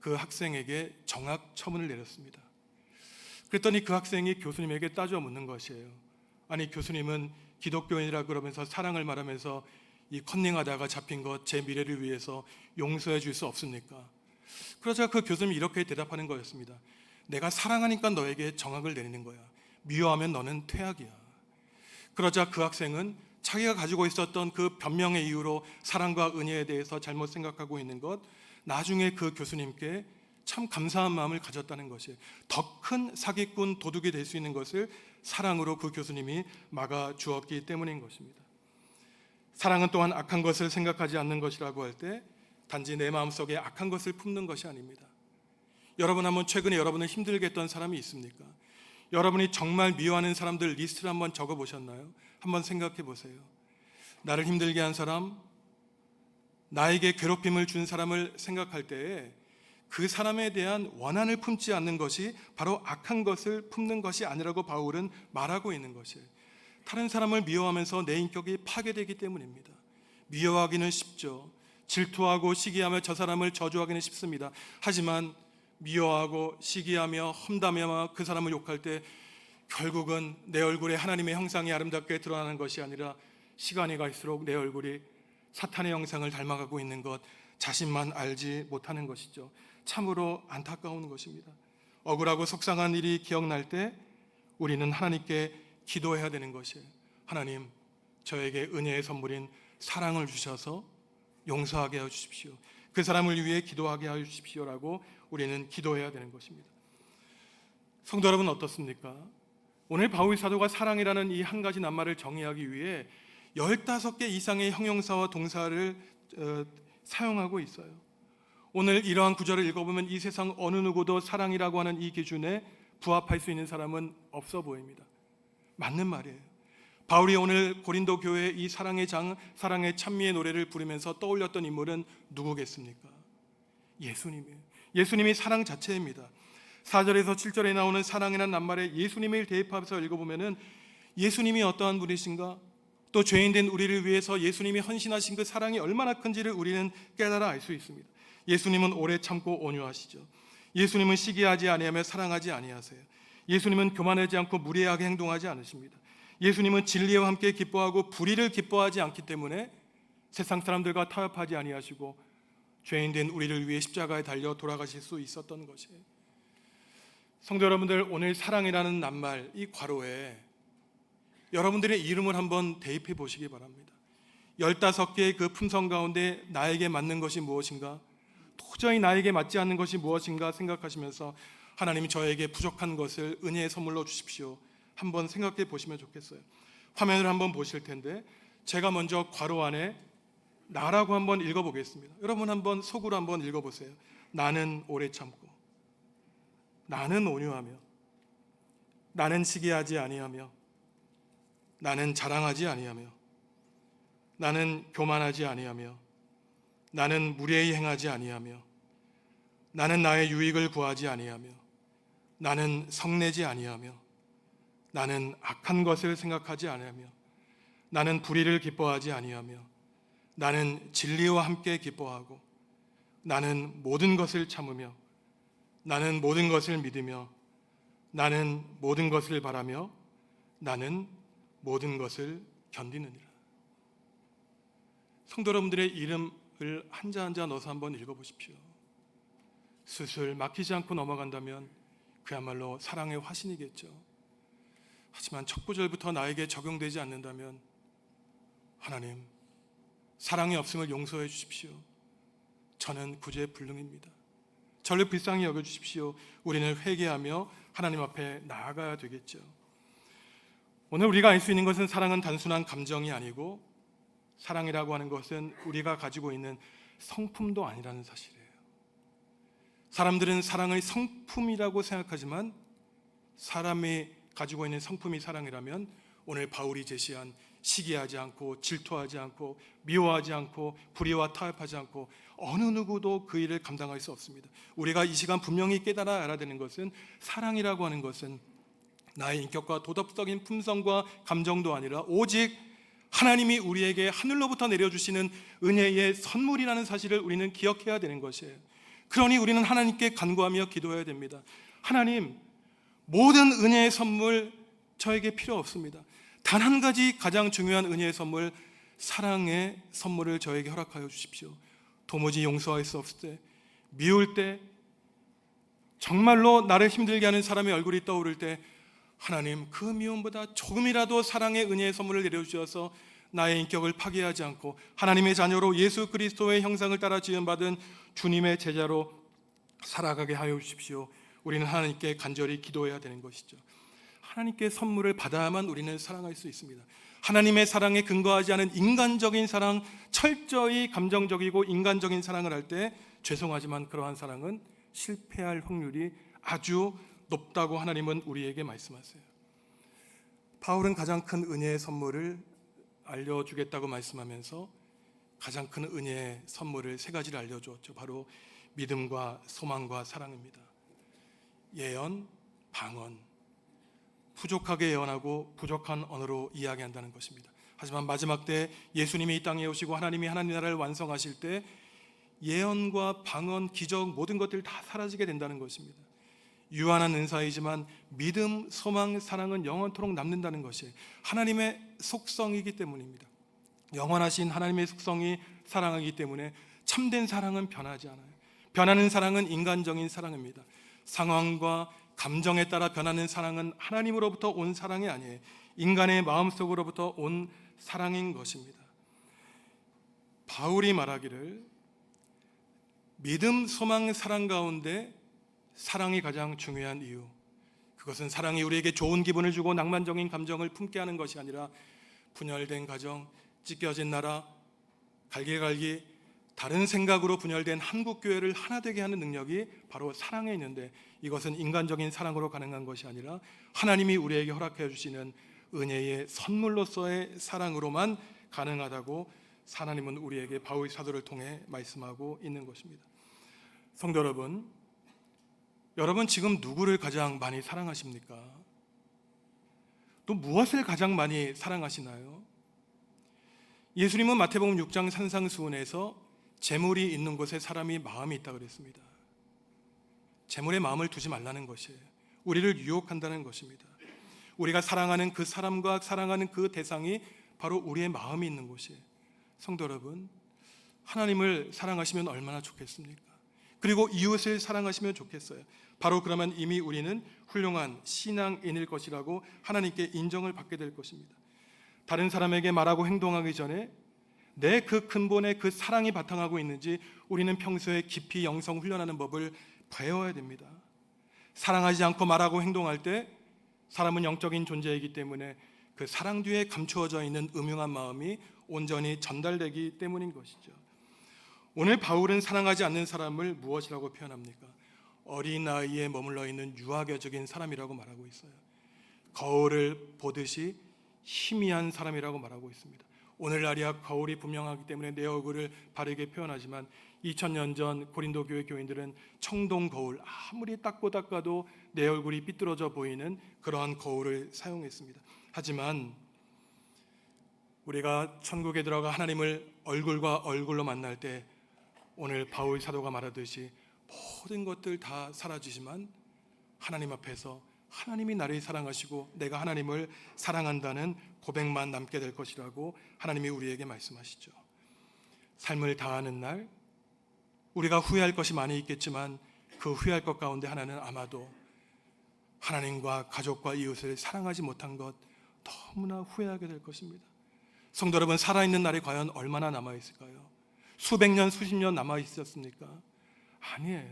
그 학생에게 정학 처분을 내렸습니다. 그랬더니 그 학생이 교수님에게 따져 묻는 것이에요. 아니 교수님은 기독교인이라 그러면서 사랑을 말하면서 이 컨닝하다가 잡힌 것 제 미래를 위해서 용서해 줄 수 없습니까? 그러자 그 교수님이 이렇게 대답하는 거였습니다. 내가 사랑하니까 너에게 정학을 내리는 거야. 미워하면 너는 퇴학이야. 그러자 그 학생은 자기가 가지고 있었던 그 변명의 이유로 사랑과 은혜에 대해서 잘못 생각하고 있는 것, 나중에 그 교수님께 참 감사한 마음을 가졌다는 것이 더 큰 사기꾼 도둑이 될 수 있는 것을 사랑으로 그 교수님이 막아 주었기 때문인 것입니다. 사랑은 또한 악한 것을 생각하지 않는 것이라고 할 때 단지 내 마음속에 악한 것을 품는 것이 아닙니다. 여러분 한번 최근에 여러분을 힘들게 했던 사람이 있습니까? 여러분이 정말 미워하는 사람들 리스트를 한번 적어보셨나요? 한번 생각해 보세요. 나를 힘들게 한 사람, 나에게 괴롭힘을 준 사람을 생각할 때에 그 사람에 대한 원한을 품지 않는 것이 바로 악한 것을 품는 것이 아니라고 바울은 말하고 있는 것이에요. 다른 사람을 미워하면서 내 인격이 파괴되기 때문입니다. 미워하기는 쉽죠. 질투하고 시기하며 저 사람을 저주하기는 쉽습니다. 하지만 미워하고 시기하며 험담하며 그 사람을 욕할 때 결국은 내 얼굴에 하나님의 형상이 아름답게 드러나는 것이 아니라 시간이 갈수록 내 얼굴이 사탄의 형상을 닮아가고 있는 것 자신만 알지 못하는 것이죠. 참으로 안타까운 것입니다. 억울하고 속상한 일이 기억날 때 우리는 하나님께 기도해야 되는 것이에요. 하나님, 저에게 은혜의 선물인 사랑을 주셔서 용서하게 하여 주십시오. 그 사람을 위해 기도하게 하여 주십시오라고 우리는 기도해야 되는 것입니다. 성도 여러분 어떻습니까? 오늘 바울 사도가 사랑이라는 이 한 가지 낱말을 정의하기 위해 15개 이상의 형용사와 동사를 사용하고 있어요. 오늘 이러한 구절을 읽어보면 이 세상 어느 누구도 사랑이라고 하는 이 기준에 부합할 수 있는 사람은 없어 보입니다. 맞는 말이에요. 바울이 오늘 고린도 교회의 이 사랑의 장, 사랑의 찬미의 노래를 부르면서 떠올렸던 인물은 누구겠습니까? 예수님이에요. 예수님이 사랑 자체입니다. 4절에서 7절에 나오는 사랑이라는 낱말에 예수님을 대입해서 읽어보면은 예수님이 어떠한 분이신가, 또 죄인된 우리를 위해서 예수님이 헌신하신 그 사랑이 얼마나 큰지를 우리는 깨달아 알 수 있습니다. 예수님은 오래 참고 온유하시죠. 예수님은 시기하지 아니하며 사랑하지 아니하세요. 예수님은 교만하지 않고 무례하게 행동하지 않으십니다. 예수님은 진리와 함께 기뻐하고 불의를 기뻐하지 않기 때문에 세상 사람들과 타협하지 아니하시고 죄인된 우리를 위해 십자가에 달려 돌아가실 수 있었던 것이에요. 성도 여러분들, 오늘 사랑이라는 낱말 이 괄호에 여러분들의 이름을 한번 대입해 보시기 바랍니다. 15개의 그 품성 가운데 나에게 맞는 것이 무엇인가, 도저히 나에게 맞지 않는 것이 무엇인가 생각하시면서 하나님이 저에게 부족한 것을 은혜의 선물로 주십시오, 한번 생각해 보시면 좋겠어요. 화면을 한번 보실 텐데 제가 먼저 괄호 안에 나라고 한번 읽어보겠습니다. 여러분 한번 속으로 한번 읽어보세요. 나는 오래 참고, 나는 온유하며, 나는 시기하지 아니하며, 나는 자랑하지 아니하며, 나는 교만하지 아니하며, 나는 무례히 행하지 아니하며, 나는 나의 유익을 구하지 아니하며, 나는 성내지 아니하며, 나는 악한 것을 생각하지 아니하며, 나는 불의를 기뻐하지 아니하며, 나는 진리와 함께 기뻐하고, 나는 모든 것을 참으며, 나는 모든 것을 믿으며, 나는 모든 것을 바라며, 나는 모든 것을 견디느니라. 성도 여러분들의 이름을 한자 한자 넣어서 한번 읽어보십시오. 수술 막히지 않고 넘어간다면 그야말로 사랑의 화신이겠죠. 하지만 첫 구절부터 나에게 적용되지 않는다면 하나님, 사랑이 없음을 용서해 주십시오. 저는 구제불능입니다. 저를 불쌍히 여겨주십시오. 우리는 회개하며 하나님 앞에 나아가야 되겠죠. 오늘 우리가 알 수 있는 것은 사랑은 단순한 감정이 아니고 사랑이라고 하는 것은 우리가 가지고 있는 성품도 아니라는 사실이에요. 사람들은 사랑을 성품이라고 생각하지만 사람이 가지고 있는 성품이 사랑이라면 오늘 바울이 제시한 시기하지 않고 질투하지 않고 미워하지 않고 불의와 타협하지 않고 어느 누구도 그 일을 감당할 수 없습니다. 우리가 이 시간 분명히 깨달아 알아야 되는 것은 사랑이라고 하는 것은 나의 인격과 도덕적인 품성과 감정도 아니라 오직 하나님이 우리에게 하늘로부터 내려주시는 은혜의 선물이라는 사실을 우리는 기억해야 되는 것이에요. 그러니 우리는 하나님께 간구하며 기도해야 됩니다. 하나님, 모든 은혜의 선물 저에게 필요 없습니다. 단 한 가지 가장 중요한 은혜의 선물, 사랑의 선물을 저에게 허락하여 주십시오. 도무지 용서할 수 없을 때, 미울 때, 정말로 나를 힘들게 하는 사람의 얼굴이 떠오를 때 하나님, 그 미움보다 조금이라도 사랑의 은혜의 선물을 내려주셔서 나의 인격을 파괴하지 않고 하나님의 자녀로 예수 그리스도의 형상을 따라 지음받은 주님의 제자로 살아가게 하여 주십시오. 우리는 하나님께 간절히 기도해야 되는 것이죠. 하나님께 선물을 받아야만 우리는 사랑할 수 있습니다. 하나님의 사랑에 근거하지 않은 인간적인 사랑, 철저히 감정적이고 인간적인 사랑을 할 때 죄송하지만 그러한 사랑은 실패할 확률이 아주 높다고 하나님은 우리에게 말씀하세요. 바울은 가장 큰 은혜의 선물을 알려주겠다고 말씀하면서 가장 큰 은혜의 선물을 세 가지를 알려주었죠. 바로 믿음과 소망과 사랑입니다. 예언, 방언, 부족하게 예언하고 부족한 언어로 이야기한다는 것입니다. 하지만 마지막 때 예수님이 이 땅에 오시고 하나님이 하나님 나라를 완성하실 때 예언과 방언, 기적 모든 것들이 다 사라지게 된다는 것입니다. 유한한 은사이지만 믿음, 소망, 사랑은 영원토록 남는다는 것이 하나님의 속성이기 때문입니다. 영원하신 하나님의 속성이 사랑이기 때문에 참된 사랑은 변하지 않아요. 변하는 사랑은 인간적인 사랑입니다. 상황과 감정에 따라 변하는 사랑은 하나님으로부터 온 사랑이 아니에요. 인간의 마음속으로부터 온 사랑인 것입니다. 바울이 말하기를 믿음, 소망, 사랑 가운데 사랑이 가장 중요한 이유, 그것은 사랑이 우리에게 좋은 기분을 주고 낭만적인 감정을 품게 하는 것이 아니라 분열된 가정, 찢겨진 나라, 갈기갈기 다른 생각으로 분열된 한국교회를 하나 되게 하는 능력이 바로 사랑에 있는데 이것은 인간적인 사랑으로 가능한 것이 아니라 하나님이 우리에게 허락해 주시는 은혜의 선물로서의 사랑으로만 가능하다고 하나님은 우리에게 바울 사도를 통해 말씀하고 있는 것입니다. 성도 여러분, 여러분 지금 누구를 가장 많이 사랑하십니까? 또 무엇을 가장 많이 사랑하시나요? 예수님은 마태복음 6장 산상수훈에서 재물이 있는 곳에 사람이 마음이 있다 그랬습니다. 재물에 마음을 두지 말라는 것이에요. 우리를 유혹한다는 것입니다. 우리가 사랑하는 그 사람과 사랑하는 그 대상이 바로 우리의 마음이 있는 곳이에요. 성도 여러분, 하나님을 사랑하시면 얼마나 좋겠습니까? 그리고 이웃을 사랑하시면 좋겠어요. 바로 그러면 이미 우리는 훌륭한 신앙인일 것이라고 하나님께 인정을 받게 될 것입니다. 다른 사람에게 말하고 행동하기 전에 내 그 근본에 그 사랑이 바탕하고 있는지 우리는 평소에 깊이 영성 훈련하는 법을 배워야 됩니다. 사랑하지 않고 말하고 행동할 때 사람은 영적인 존재이기 때문에 그 사랑 뒤에 감추어져 있는 음흉한 마음이 온전히 전달되기 때문인 것이죠. 오늘 바울은 사랑하지 않는 사람을 무엇이라고 표현합니까? 어린 나이에 머물러 있는 유아교적인 사람이라고 말하고 있어요. 거울을 보듯이 희미한 사람이라고 말하고 있습니다. 오늘날이야 거울이 분명하기 때문에 내 얼굴을 바르게 표현하지만 2000년 전 고린도 교회 교인들은 청동 거울, 아무리 닦고 닦아도 내 얼굴이 삐뚤어져 보이는 그러한 거울을 사용했습니다. 하지만 우리가 천국에 들어가 하나님을 얼굴과 얼굴로 만날 때 오늘 바울 사도가 말하듯이 모든 것들 다 사라지지만 하나님 앞에서 하나님이 나를 사랑하시고 내가 하나님을 사랑한다는 고백만 남게 될 것이라고 하나님이 우리에게 말씀하시죠. 삶을 다하는 날 우리가 후회할 것이 많이 있겠지만 그 후회할 것 가운데 하나는 아마도 하나님과 가족과 이웃을 사랑하지 못한 것 너무나 후회하게 될 것입니다. 성도 여러분, 살아있는 날이 과연 얼마나 남아있을까요? 수백 년, 수십 년 남아있었습니까? 아니에요.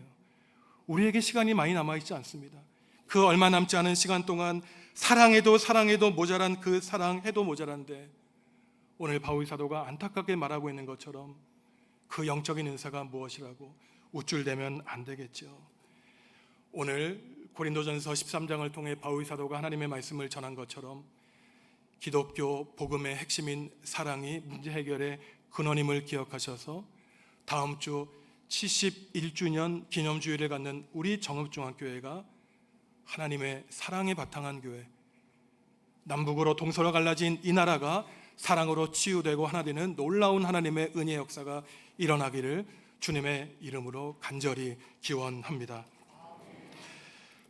우리에게 시간이 많이 남아있지 않습니다. 그 얼마 남지 않은 시간 동안 사랑해도 모자란 그 사랑해도 모자란데 오늘 바울 사도가 안타깝게 말하고 있는 것처럼 그 영적인 은사가 무엇이라고 우쭐대면 안 되겠죠. 오늘 고린도전서 13장을 통해 바울 사도가 하나님의 말씀을 전한 것처럼 기독교 복음의 핵심인 사랑이 문제 해결의 근원임을 기억하셔서 다음 주 71주년 기념주일을 갖는 우리 정읍중앙교회가 하나님의 사랑에 바탕한 교회, 남북으로 동서로 갈라진 이 나라가 사랑으로 치유되고 하나 되는 놀라운 하나님의 은혜 역사가 일어나기를 주님의 이름으로 간절히 기원합니다.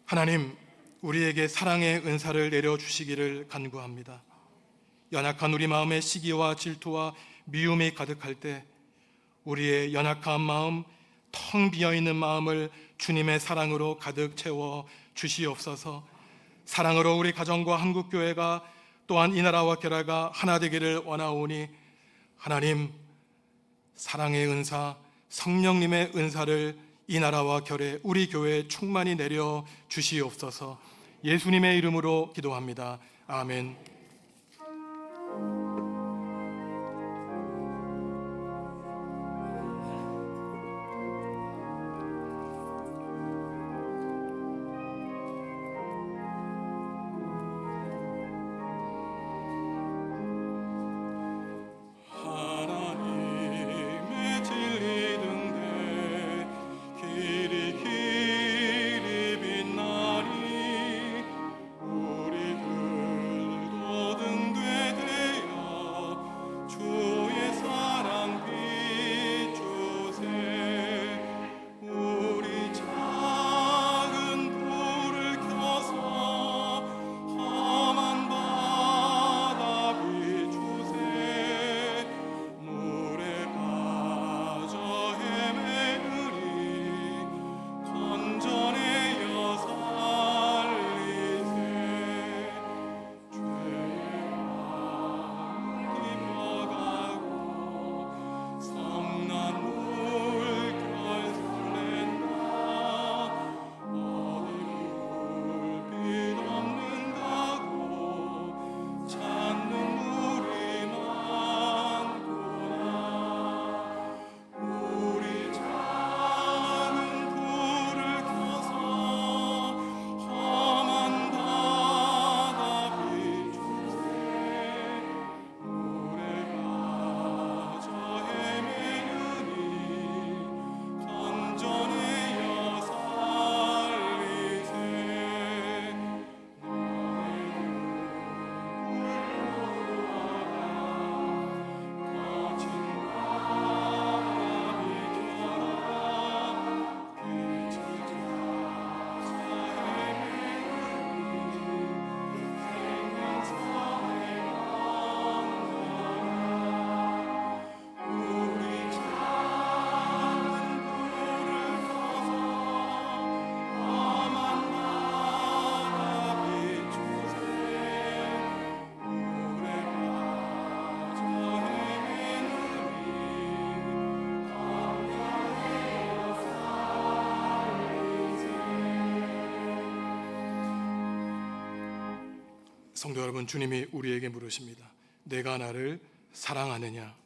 하나님, 우리에게 사랑의 은사를 내려주시기를 간구합니다. 연약한 우리 마음에 시기와 질투와 미움이 가득할 때 우리의 연약한 마음, 텅 비어있는 마음을 주님의 사랑으로 가득 채워 주시옵소서. 사랑으로 우리 가정과 한국교회가 또한 이 나라와 교회가 하나 되기를 원하오니 하나님, 사랑의 은사, 성령님의 은사를 이 나라와 결에 우리 교회에 충만히 내려 주시옵소서. 예수님의 이름으로 기도합니다. 아멘. 성도 여러분, 주님이 우리에게 물으십니다. 내가 나를 사랑하느냐?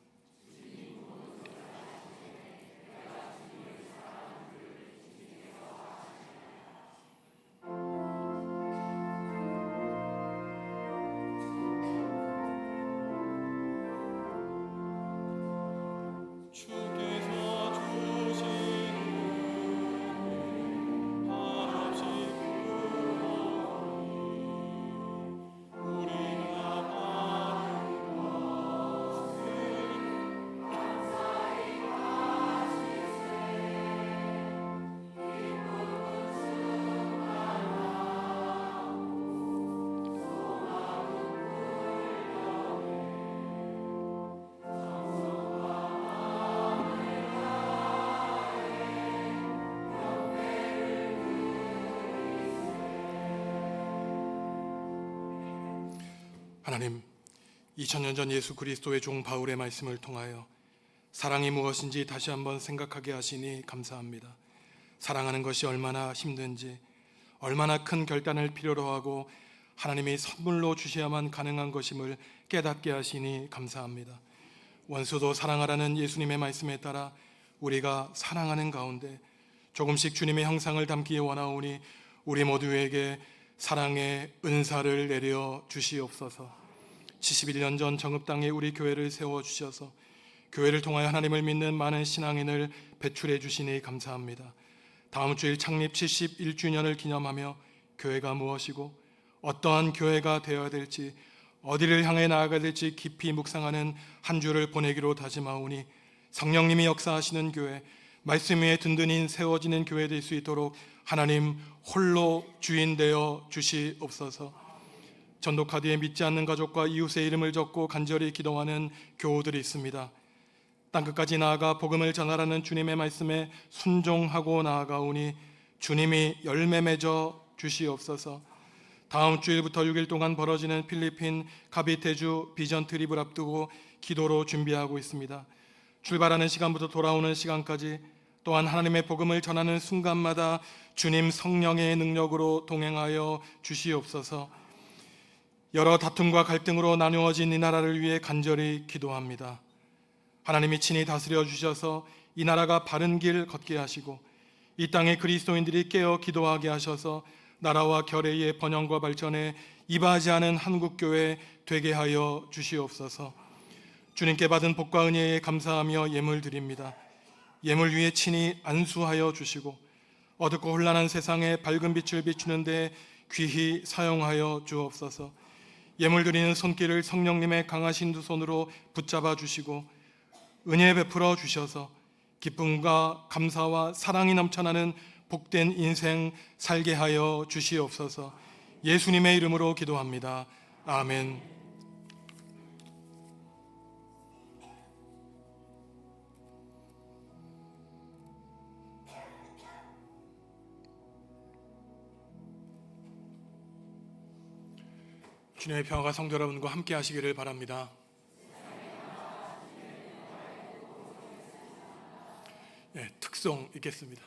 하나님, 2000년 전 예수 그리스도의 종 바울의 말씀을 통하여 사랑이 무엇인지 다시 한번 생각하게 하시니 감사합니다. 사랑하는 것이 얼마나 힘든지, 얼마나 큰 결단을 필요로 하고 하나님이 선물로 주셔야만 가능한 것임을 깨닫게 하시니 감사합니다. 원수도 사랑하라는 예수님의 말씀에 따라 우리가 사랑하는 가운데 조금씩 주님의 형상을 담기 원하오니 우리 모두에게 사랑의 은사를 내려 주시옵소서. 71년 전 정읍 땅에 우리 교회를 세워주셔서 교회를 통하여 하나님을 믿는 많은 신앙인을 배출해 주시니 감사합니다. 다음 주일 창립 71주년을 기념하며 교회가 무엇이고 어떠한 교회가 되어야 될지, 어디를 향해 나아가야 될지 깊이 묵상하는 한 주를 보내기로 다짐하오니 성령님이 역사하시는 교회, 말씀 위에 든든히 세워지는 교회 될 수 있도록 하나님 홀로 주인 되어 주시옵소서. 전도카드에 믿지 않는 가족과 이웃의 이름을 적고 간절히 기도하는 교우들이 있습니다. 땅끝까지 나아가 복음을 전하라는 주님의 말씀에 순종하고 나아가오니 주님이 열매 맺어 주시옵소서. 다음 주일부터 6일 동안 벌어지는 필리핀 카비테주 비전 트립을 앞두고 기도로 준비하고 있습니다. 출발하는 시간부터 돌아오는 시간까지, 또한 하나님의 복음을 전하는 순간마다 주님 성령의 능력으로 동행하여 주시옵소서. 여러 다툼과 갈등으로 나누어진 이 나라를 위해 간절히 기도합니다. 하나님이 친히 다스려 주셔서 이 나라가 바른 길 걷게 하시고 이 땅의 그리스도인들이 깨어 기도하게 하셔서 나라와 결의의 번영과 발전에 이바지 않은 한국교회 되게 하여 주시옵소서. 주님께 받은 복과 은혜에 감사하며 예물 드립니다. 예물 위에 친히 안수하여 주시고 어둡고 혼란한 세상에 밝은 빛을 비추는 데 귀히 사용하여 주옵소서. 예물 드리는 손길을 성령님의 강하신 두 손으로 붙잡아 주시고 은혜 베풀어 주셔서 기쁨과 감사와 사랑이 넘쳐나는 복된 인생 살게 하여 주시옵소서. 예수님의 이름으로 기도합니다. 아멘. 주님의 평화가 성도 여러분과 함께 하시기를 바랍니다. 네, 특송 읽겠습니다.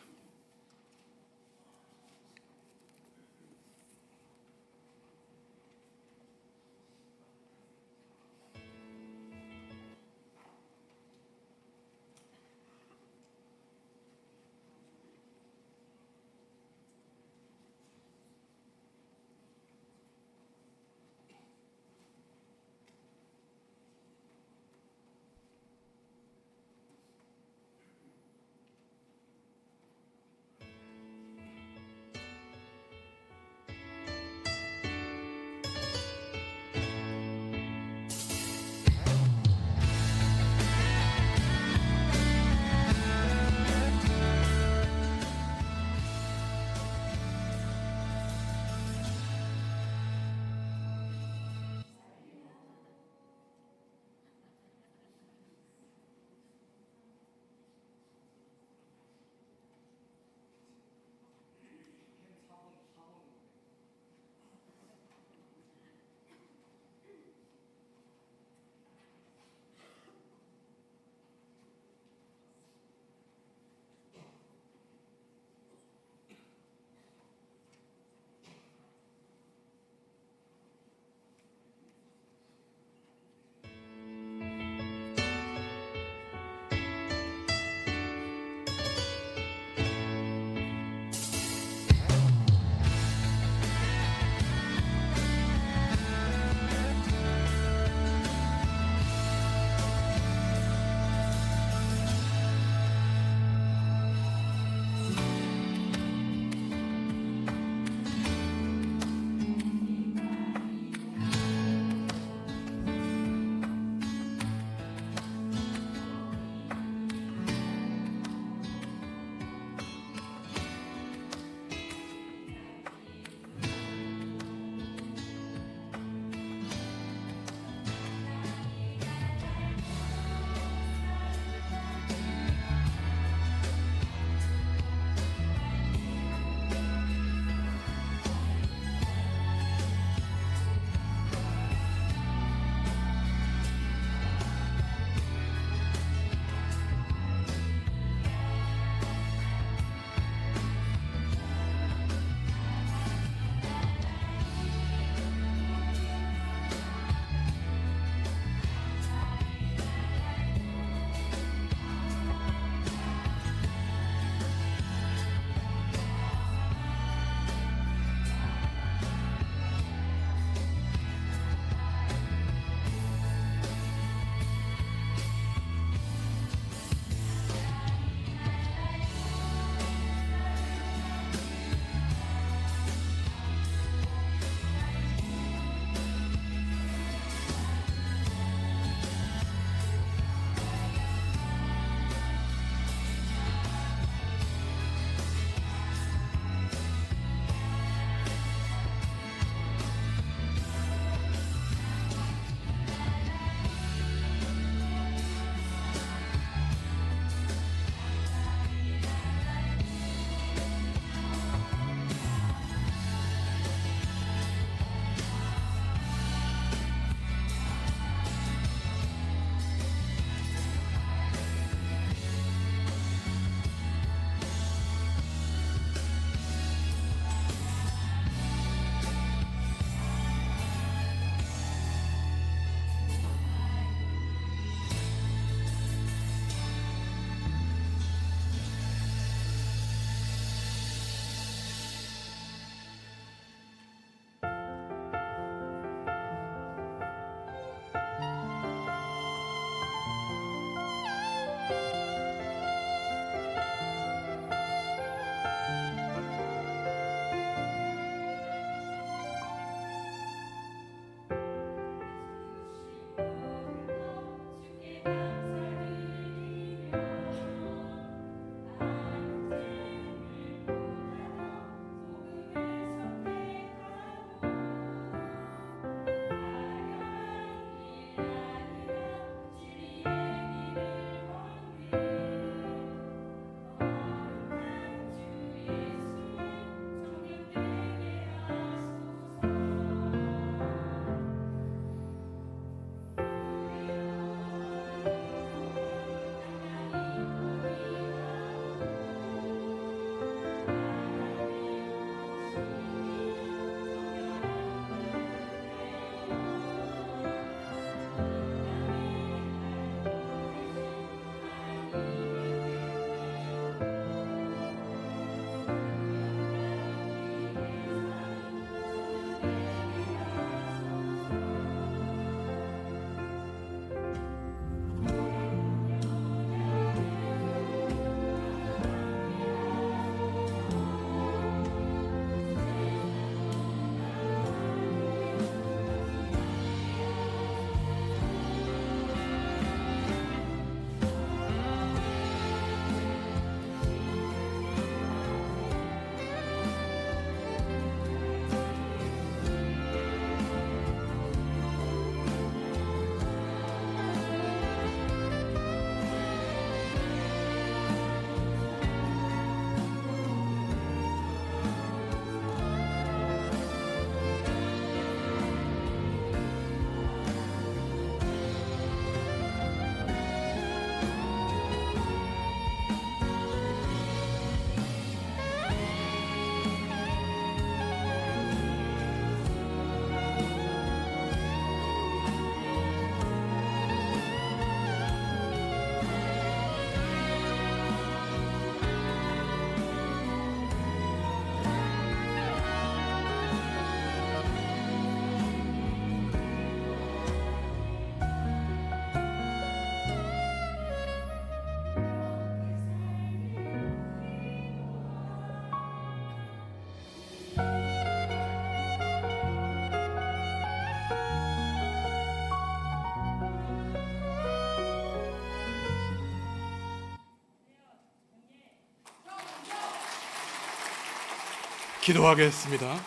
기도하겠습니다.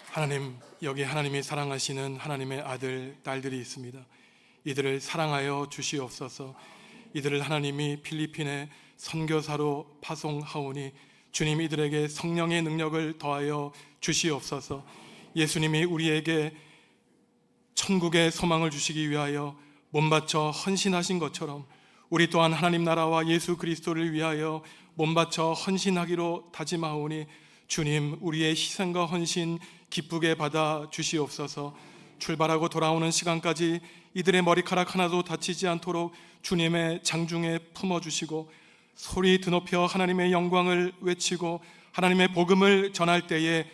하나님, 여기 하나님이 사랑하시는 하나님의 아들, 딸들이 있습니다. 이들을 사랑하여 주시옵소서. 이들을 하나님이 필리핀에 선교사로 파송하오니 주님 이들에게 성령의 능력을 더하여 주시옵소서. 예수님이 우리에게 천국의 소망을 주시기 위하여 몸바쳐 헌신하신 것처럼 우리 또한 하나님 나라와 예수 그리스도를 위하여 몸바쳐 헌신하기로 다짐하오니 주님, 우리의 희생과 헌신 기쁘게 받아 주시옵소서. 출발하고 돌아오는 시간까지 이들의 머리카락 하나도 다치지 않도록 주님의 장중에 품어주시고 소리 드높여 하나님의 영광을 외치고 하나님의 복음을 전할 때에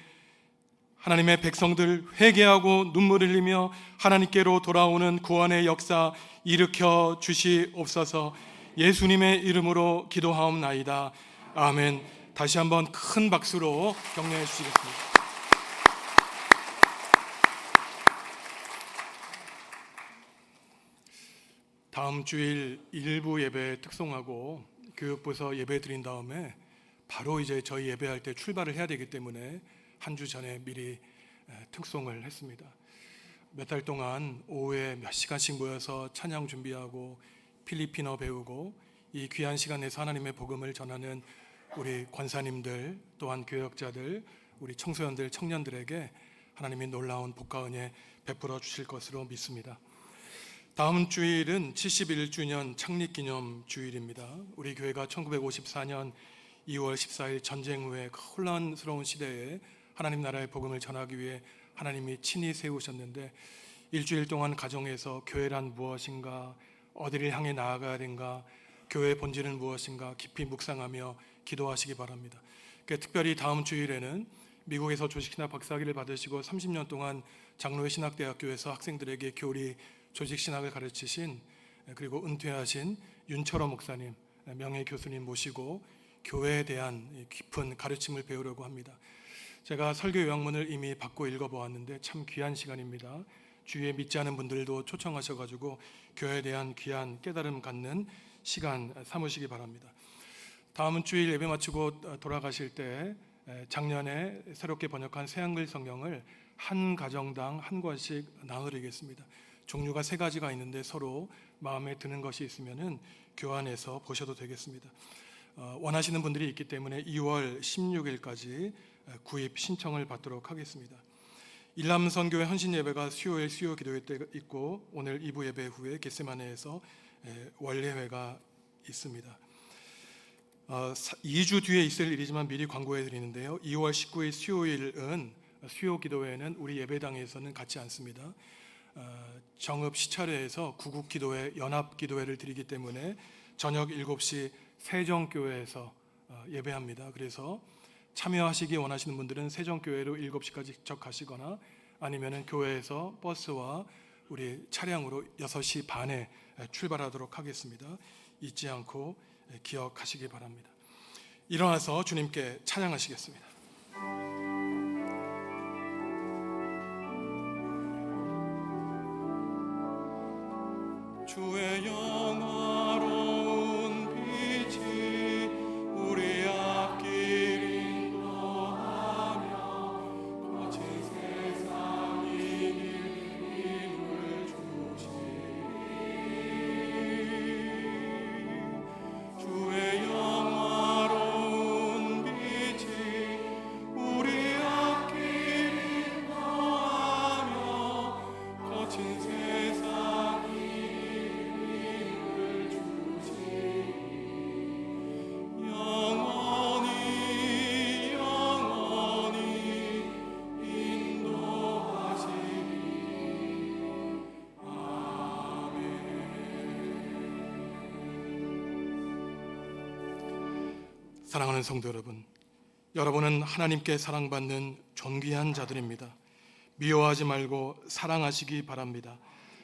하나님의 백성들 회개하고 눈물 흘리며 하나님께로 돌아오는 구원의 역사 일으켜 주시옵소서. 예수님의 이름으로 기도하옵나이다. 아멘. 다시 한번 큰 박수로 격려해 주시겠습니다. 다음 주일 일부 예배 특송하고 교육부에서 예배 드린 다음에 바로 이제 저희 예배할 때 출발을 해야 되기 때문에 한 주 전에 미리 특송을 했습니다. 몇 달 동안 오후에 몇 시간씩 모여서 찬양 준비하고 필리핀어 배우고 이 귀한 시간에서 하나님의 복음을 전하는 우리 권사님들, 또한 교역자들, 우리 청소년들, 청년들에게 하나님이 놀라운 복과 은혜 베풀어 주실 것으로 믿습니다. 다음 주일은 71주년 창립기념 주일입니다. 우리 교회가 1954년 2월 14일 전쟁 후에 혼란스러운 시대에 하나님 나라의 복음을 전하기 위해 하나님이 친히 세우셨는데 일주일 동안 가정에서 교회란 무엇인가, 어디를 향해 나아가야 되는가, 교회의 본질은 무엇인가 깊이 묵상하며 기도하시기 바랍니다. 특별히 다음 주일에는 미국에서 조직신학 박사학위를 받으시고 30년 동안 장로회 신학대학교에서 학생들에게 교리 조직신학을 가르치신 그리고 은퇴하신 윤철호 목사님, 명예 교수님 모시고 교회에 대한 깊은 가르침을 배우려고 합니다. 제가 설교 요약문을 이미 받고 읽어보았는데 참 귀한 시간입니다. 주위에 믿지 않은 분들도 초청하셔가지고 교회에 대한 귀한 깨달음 갖는 시간 삼으시기 바랍니다. 다음 주일 예배 마치고 돌아가실 때 작년에 새롭게 번역한 새한글 성경을 한 가정당 한 권씩 나눠드리겠습니다. 종류가 3가지가 있는데 서로 마음에 드는 것이 있으면은 교환해서 보셔도 되겠습니다. 원하시는 분들이 있기 때문에 2월 16일까지 구입 신청을 받도록 하겠습니다. 일남선교회 헌신 예배가 수요일 수요 기도회 때 있고 오늘 2부 예배 후에 겟세마네에서 원례회가 있습니다. 2주 뒤에 있을 일이지만 미리 광고해 드리는데요. 2월 19일 수요일은 수요 기도회는 우리 예배당에서는 갖지 않습니다. 정읍 시차례에서 구국 기도회, 연합 기도회를 드리기 때문에 저녁 7시 세정교회에서 예배합니다. 그래서 참여하시기 원하시는 분들은 세정교회로 7시까지 직접 가시거나 아니면은 교회에서 버스와 우리 차량으로 6시 반에 출발하도록 하겠습니다. 잊지 않고 기억하시기 바랍니다. 일어나서 주님께 찬양하시겠습니다. 주의 영화로운 빛이 우리 앞길 인도하며 거친 세상 이길 힘을 주시니 주의 영화로운 빛이 우리 앞길 인도하며 거친 세상 사랑하는 성도 여러분, 여러분은 하나님께 사랑받는 존귀한 자들입니다. 미워하지 말고 사랑하시기 바랍니다.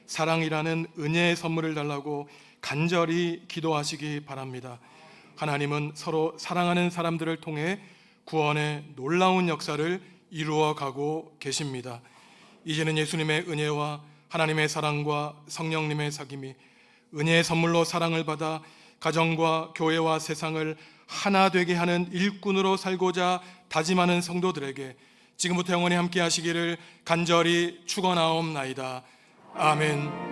사랑이라는 은혜의 선물을 달라고 간절히 기도하시기 바랍니다. 하나님은 서로 사랑하는 사람들을 통해 구원의 놀라운 역사를 이루어 가고 계십니다. 이제는 예수님의 은혜와 하나님의 사랑과 성령님의 사귐이 은혜의 선물로 사랑을 받아 가정과 교회와 세상을 하나 되게 하는 일꾼으로 살고자 다짐하는 성도들에게 지금부터 영원히 함께 하시기를 간절히 축원하옵나이다. 아멘.